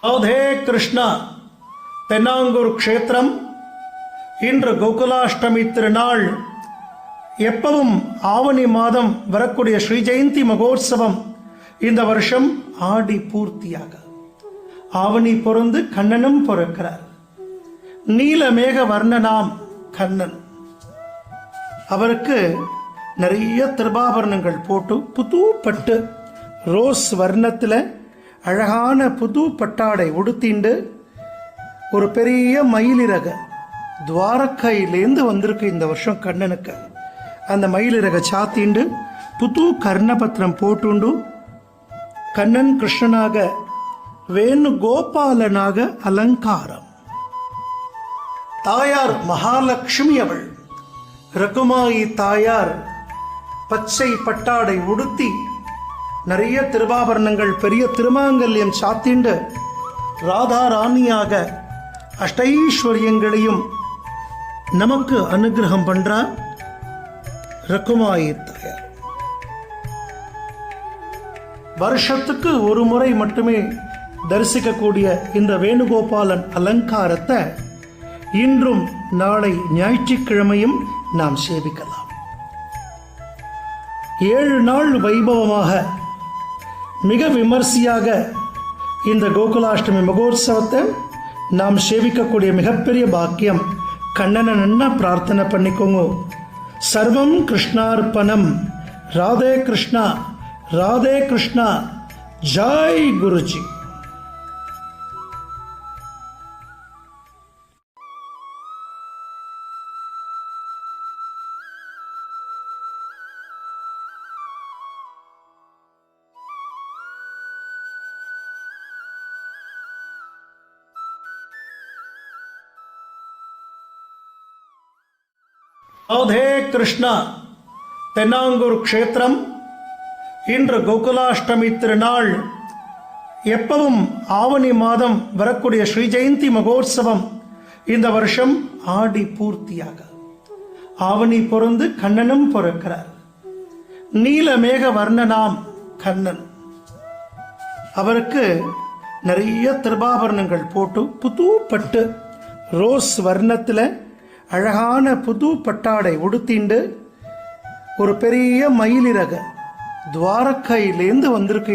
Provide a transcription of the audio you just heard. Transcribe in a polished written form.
ராதே கிருஷ்ணா. தென்னாங்கூர் க்ஷேத்திரம். இன்று கோகுலாஷ்டமி திருநாள். எப்பவும் ஆவணி மாதம் வரக்கூடிய ஸ்ரீ ஜெயந்தி மகோத்சவம் இந்த வருஷம் ஆடி பூர்த்தியாக ஆவணி பொருந்து கண்ணனும் பிறக்கிறார். நீலமேக வர்ணனாம் கண்ணன். அவருக்கு நிறைய திருபாபரணங்கள் போட்டு புது பட்டு ரோஸ் வர்ணத்தில் அழகான புது பட்டாடை உடுத்திண்டு ஒரு பெரிய மயிலிறக துவாரக்கையிலேருந்து வந்திருக்கு இந்த வருஷம் கண்ணனுக்கு. அந்த மயிலிறக சாத்திண்டு புது கர்ணபத்திரம் போட்டுண்டு கண்ணன் கிருஷ்ணனாக வேணு கோபாலனாக அலங்காரம். தாயார் மகாலட்சுமி அவள். ரகுமாயி தாயார் பச்சை பட்டாடை உடுத்தி நிறைய திருவாபரணங்கள் பெரிய திருமாங்கல்யம் சாத்திண்டு ராதா ராணியாக அஷ்டைஸ்வரியங்களையும் நமக்கு அனுகிரகம் பண்றார் ரகுமாயி தாயார். வருஷத்துக்கு ஒரு முறை மட்டுமே தரிசிக்கக்கூடிய இந்த வேணுகோபாலன் அலங்காரத்தை இன்றும் நாளை ஞாயிற்றுக்கிழமையும் நாம் சேவிக்கலாம். 7 நாள் வைபவமாக மிக விமர்சையாக இந்த கோகுலாஷ்டமி மகோத்சவத்தை நாம் சேவிக்கக்கூடிய மிகப்பெரிய பாக்கியம். கண்ணனை நன்னா பிரார்த்தனை பண்ணிக்கோங்க. சர்வம் கிருஷ்ணார்ப்பணம். ராதே கிருஷ்ணா, ராதே கிருஷ்ணா. ஜெய் குருஜி. ராதே கிருஷ்ணா. தென்னாங்கூர் க்ஷேத்திரம். இன்று கோகுலாஷ்டமி திருநாள். எப்பவும் ஆவணி மாதம் வரக்கூடிய ஸ்ரீ ஜெயந்தி மகோத்சவம் இந்த வருஷம் ஆடி பூர்த்தியாக ஆவணி பொருந்து கண்ணனும் பிறக்கிறார். நீலமேக வர்ணனாம் கண்ணன். அவருக்கு நிறைய திருபாபரணங்கள் போட்டு புது பட்டு ரோஸ் வர்ணத்தில் அழகான புது பட்டாடை உடுத்திண்டு ஒரு பெரிய மயிலிறக துவாரக்கையிலேருந்து வந்திருக்கு